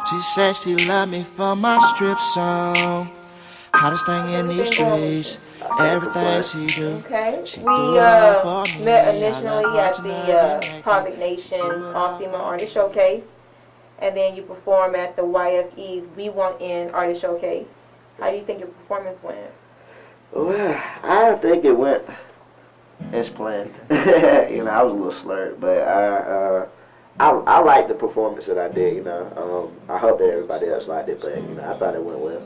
She said she loved me for my strip song. Hottest thing in these streets. Everything she do. Okay. She We do it all for me. met initially at the Project Nation All-Female Artist Showcase. And then you perform at the YFE's We Want In Artist Showcase. How do you think your performance went? Well, I think it went as planned. You know, I was a little slurred, but I liked the performance that I did. You know, I hope that everybody else liked it, but you know, I thought it went well.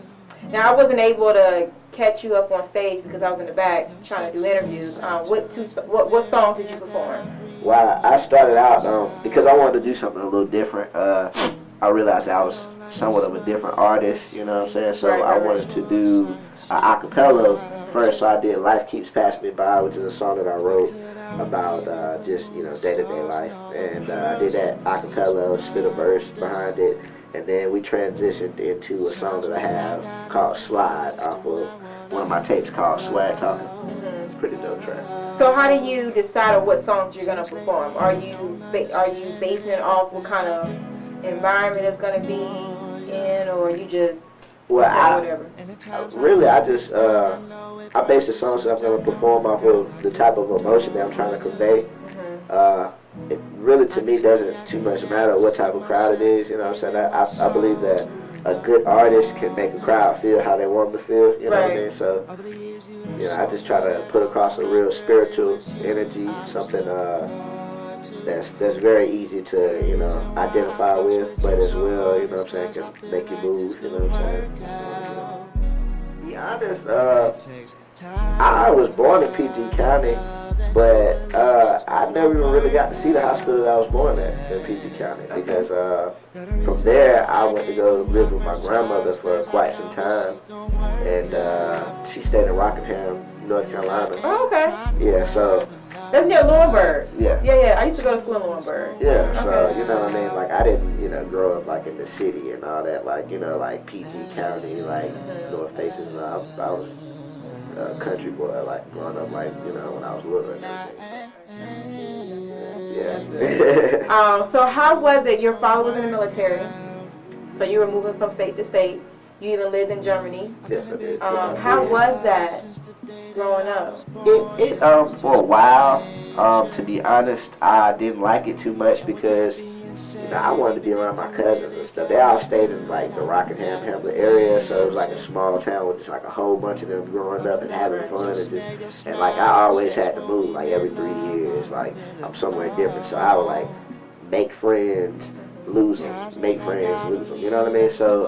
Now, I wasn't able to catch you up on stage because I was in the back trying to do interviews. What songs did you perform? Well, I started out because I wanted to do something a little different. I realized I was somewhat of a different artist, you know what I'm saying? So I wanted to do a cappella first, so I did Life Keeps Passing Me By, which is a song that I wrote about just, you know, day-to-day life. And I did that a cappella, spit a verse behind it, and then we transitioned into a song that I have called Slide off of one of my tapes called Swag Talking. It's a pretty dope track. So how do you decide on what songs you're going to perform? Are you basing it off what kind of environment it's going to be in, or you just whatever? I base the songs that I'm going to perform off of the type of emotion that I'm trying to convey. It really, to me, doesn't too much matter what type of crowd it is. You know what I'm saying? I believe that a good artist can make a crowd feel how they want them to feel. You know what I mean? So, you know, I just try to put across a real spiritual energy, something that's very easy to, you know, identify with, but as well, you know what I'm saying, can make you move. You know what I'm saying? To be honest, I was born in PG County, but I never even really got to see the hospital that I was born at in PG County, because from there I went to go live with my grandmother for quite some time, and she stayed in Rockingham, North Carolina. Oh, okay. Yeah, so. That's near Laurinburg. Yeah. Yeah. I used to go to school in Laurinburg. Yeah, so, you know what I mean? Like, I didn't, you know, grow up, like, in the city and all that, like, you know, like, PG County, like, North Faces, and I was a country boy, like, growing up, like, you know, when I was little and everything. Yeah. So how was it? Your father was in the military, so you were moving from state to state. You even lived in Germany. Yes, I did. How was that growing up? It for a while, to be honest, I didn't like it too much because, you know, I wanted to be around my cousins and stuff. They all stayed in, like, the Rockingham, Hamlet area, so it was like a small town with just, like, a whole bunch of them growing up and having fun, and like, I always had to move, like, every 3 years, like, I'm somewhere different, so I would, like, make friends, lose them, make friends, lose them, you know what I mean? So,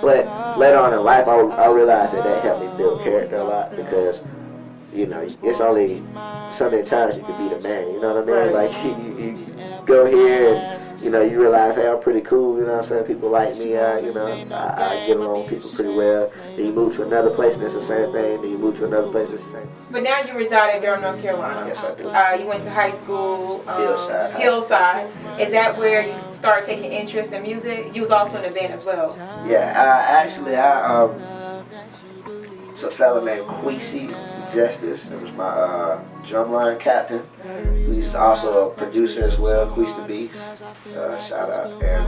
but later on in life, I realized that helped me build character a lot, because, you know, it's only so many times you can be the man, you know what I mean? Like, you go here and, you know, you realize, hey, I'm pretty cool, you know what I'm saying? People like me, you know, I get along with people pretty well. Then you move to another place and it's the same thing. Then you move to another place and it's the same. But now you reside in Durham, North Carolina. Yes, I do. You went to high school, Hillside. Is that where you started taking interest in music? You was also in a band as well. Yeah, it's a fella named Queasy Justice. It was my drumline captain. He's also a producer as well, Queasy the Beast. Shout out. And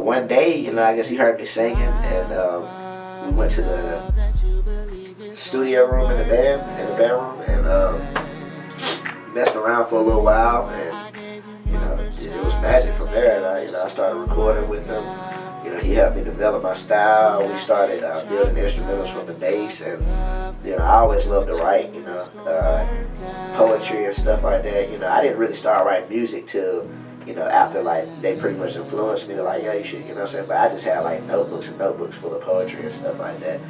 one day, you know, I guess he heard me singing, and we went to the studio room in the band room, and messed around for a little while, and, you know, it was magic from there. And you know, I started recording with him. You know, he helped me develop my style. We started building instrumentals from the bass, and, you know, I always loved to write, you know, poetry and stuff like that. You know, I didn't really start writing music till, you know, after, like, they pretty much influenced me to, like, yeah, you should, you know what I'm saying? But I just had, like, notebooks and notebooks full of poetry and stuff like that.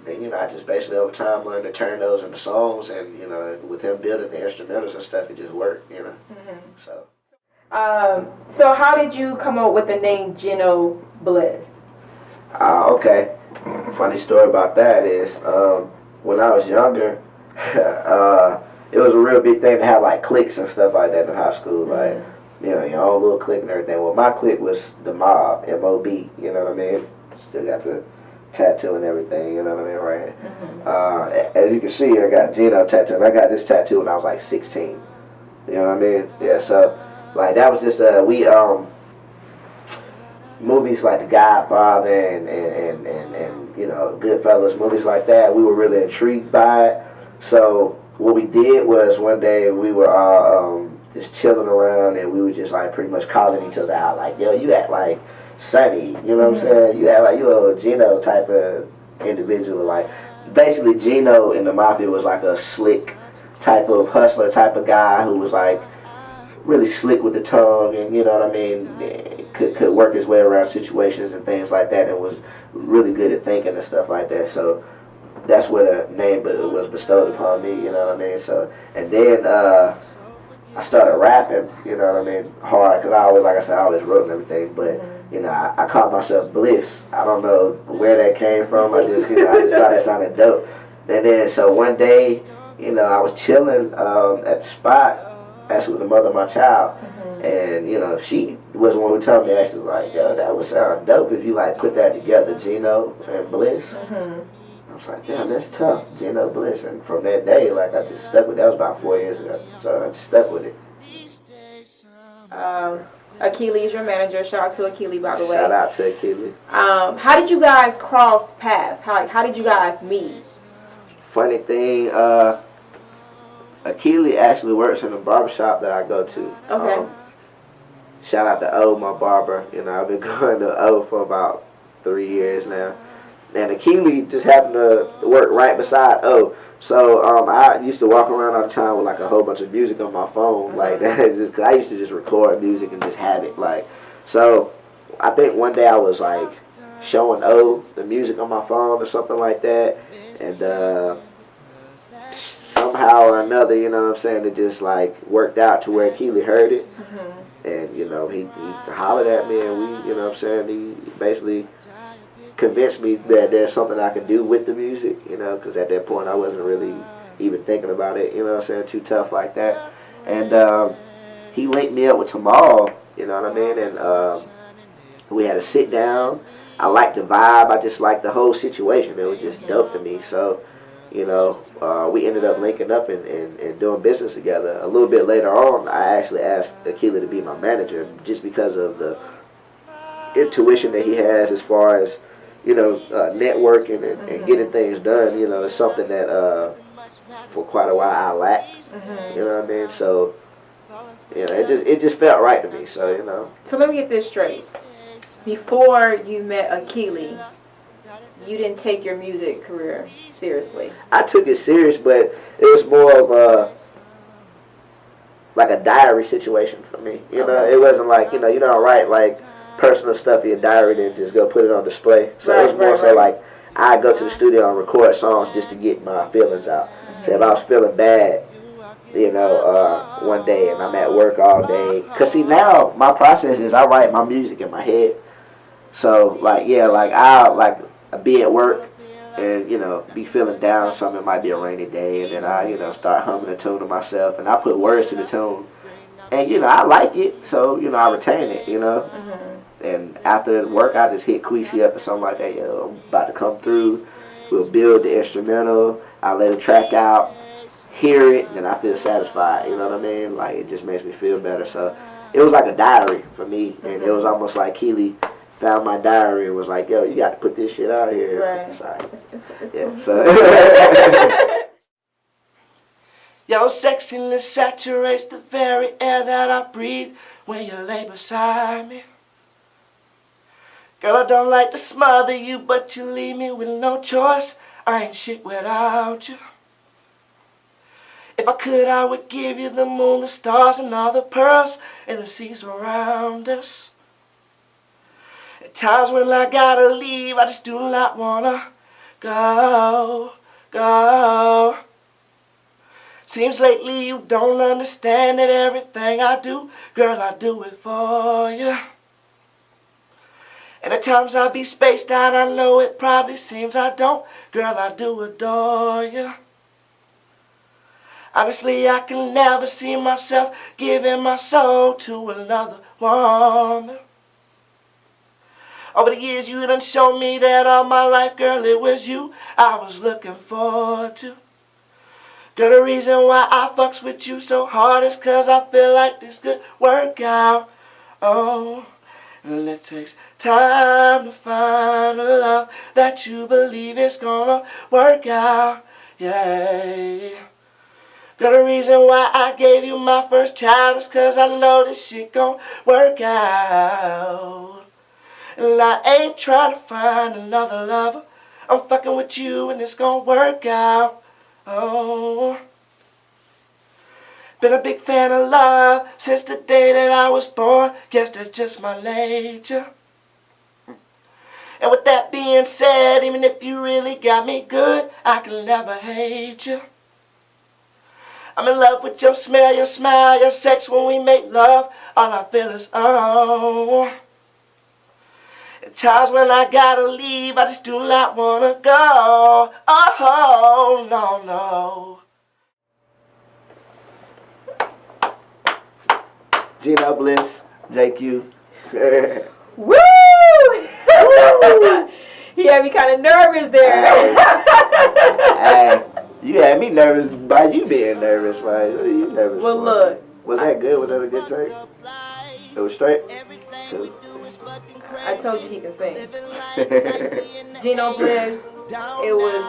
And, you know, I just basically over time learned to turn those into songs, and, you know, with him building the instrumentals and stuff, it just worked, you know. So. So how did you come up with the name Geno Bliss? Okay. Funny story about that is, when I was younger, it was a real big thing to have, like, cliques and stuff like that in high school, like, you know, your own little clique and everything. Well, my clique was the Mob, M-O-B, you know what I mean? Still got the tattoo and everything, you know what I mean, right here. As you can see, I got Geno tattoo, and I got this tattoo when I was like 16. You know what I mean? Yeah, so, like, that was just, movies like The Godfather and you know, Goodfellas, movies like that, we were really intrigued by it. So what we did was one day we were all just chilling around, and we were just like pretty much calling each other out, like, yo, you act like Sonny, you know what I'm saying? You act like you a Geno type of individual. Like, basically Geno in the Mafia was like a slick type of hustler type of guy who was like really slick with the tongue, and you know what I mean, could work his way around situations and things like that, and was really good at thinking and stuff like that. So that's where the name was bestowed upon me, you know what I mean? So, and then I started rapping, you know what I mean, hard, because I always, like I said, I always wrote and everything, but, you know, I called myself Bliss. I don't know where that came from. I just, you know, I just thought it sounded dope. And then, so one day, you know, I was chilling at the spot, actually with the mother of my child, and, you know, she was the one who told me, actually, like, yo, that would sound dope if you, like, put that together, Geno and Bliss. I was like, damn, that's tough, Geno, Bliss. And from that day, like, I just stuck with it. That was about 4 years ago, so I just stuck with it. Achilles, your manager. Shout out to Achilles, by the way. Shout out to Achilles. How did you guys cross paths? How did you guys meet? Funny thing, Achilles actually works in the barbershop that I go to. Okay. Shout out to O, my barber. You know, I've been going to O for about 3 years now. And Achilles just happened to work right beside O. So I used to walk around all the time with like a whole bunch of music on my phone, like that. Just cause I used to just record music and just have it, like. So I think one day I was like showing O the music on my phone or something like that, and somehow or another, you know what I'm saying, it just like worked out to where Keely heard it, and you know he hollered at me, and we, you know what I'm saying, he basically convinced me that there's something I could do with the music, you know, because at that point I wasn't really even thinking about it, you know what I'm saying, too tough like that. And he linked me up with Tamal, you know what I mean, and we had a sit down. I liked the vibe, I just liked the whole situation. It was just dope to me. So, you know, we ended up linking up and doing business together. A little bit later on, I actually asked Akila to be my manager just because of the intuition that he has as far as, you know, networking and getting things done. You know, it's something that for quite a while I lacked. You know what I mean? So, you know, it just felt right to me. So, you know. So let me get this straight. Before you met Achilles, you didn't take your music career seriously. I took it serious, but it was more of like a diary situation for me. You know, it wasn't like, you don't write like personal stuff in your diary and just go put it on display. So it was more so like I go to the studio and record songs just to get my feelings out. So if I was feeling bad, you know, one day and I'm at work all day, cause see now my process is I write my music in my head. So like I'll be at work and, you know, be feeling down. Something might be a rainy day, and then I, you know, start humming a tune to myself, and I put words to the tune, and you know I like it, so you know I retain it, you know. And after work, I just hit Queasy up or something like that. Yo, I'm about to come through. We'll build the instrumental. I let the track out, hear it, and I feel satisfied. You know what I mean? Like it just makes me feel better. So it was like a diary for me, and it was almost like Keely found my diary and was like, yo, you got to put this shit out here. Right. Sorry. It's Yeah, cool. so. Your sexiness saturates the very air that I breathe when you lay beside me. Girl, I don't like to smother you, but you leave me with no choice. I ain't shit without you. If I could, I would give you the moon, the stars, and all the pearls and the seas around us. At times when I gotta leave, I just do not wanna go. Seems lately you don't understand that everything I do, girl, I do it for you. And at times I be spaced out, I know it probably seems I don't, girl, I do adore you. Honestly, I can never see myself giving my soul to another woman. Over the years you done shown me that all my life, girl, it was you I was looking forward to. Girl, the reason why I fucks with you so hard is cause I feel like this could work out. Oh, And it takes time to find a love that you believe is gonna work out. Yeah. Got a reason why I gave you my first child is 'cause I know this shit gon' work out. And I ain't trying to find another lover. I'm fucking with you and it's gon' work out. Oh. Been a big fan of love since the day that I was born. Guess that's just my nature. And with that being said, even if you really got me good, I can never hate you. I'm in love with your smell, your smile, your sex when we make love. All I feel is oh. At times when I gotta leave, I just do not wanna go. Oh, no, no. Geno, Bliss, JQ. Woo! He had me kind of nervous there. Hey, you had me nervous by you being nervous. Like, what are you nervous Well, for? look. Was that good? Was that a good take? It was straight? Cool. I told you he can sing. Geno Bliss, it was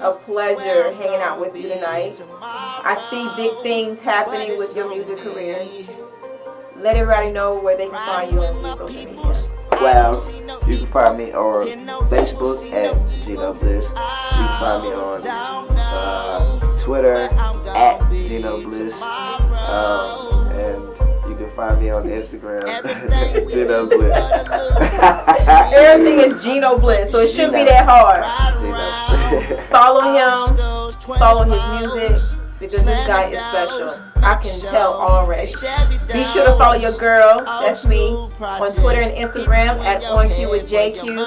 a pleasure hanging out with you tonight. I see big things happening with your music career. Let everybody know where they can find you on social media. Well, you can find me on Facebook at Geno Bliss. You can find me on Twitter at Geno Bliss. And you can find me on Instagram, Geno Bliss. Everything is Geno Bliss, so it shouldn't be that hard. Follow him, follow his music, because this guy is special. I can tell already. Be sure to follow your girl, that's me, on Twitter and Instagram at OnQ with JQ.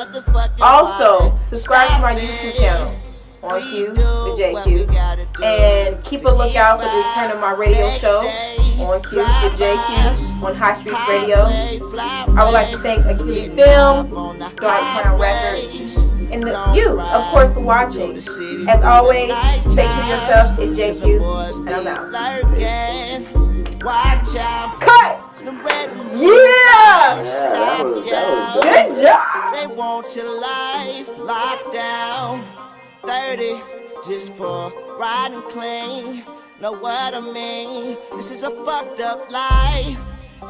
Also, subscribe to my YouTube channel, OnQ with JQ. And keep a lookout for the return of my radio show, OnQ with JQ, on High Street Radio. I would like to thank Achilles Films, Dark Town Records, and you, of course, for watching. As always, take care of yourself. It's JQ, and I'm out. Cut! Yeah! That was Good job! They want your life locked down. 30 just for riding clean. Know what I mean? This is a fucked up life.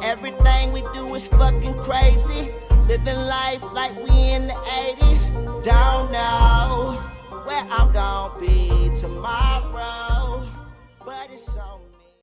Everything we do is fucking crazy. Living life like we in the 80s. Don't know where I'm gonna be tomorrow, but it's on.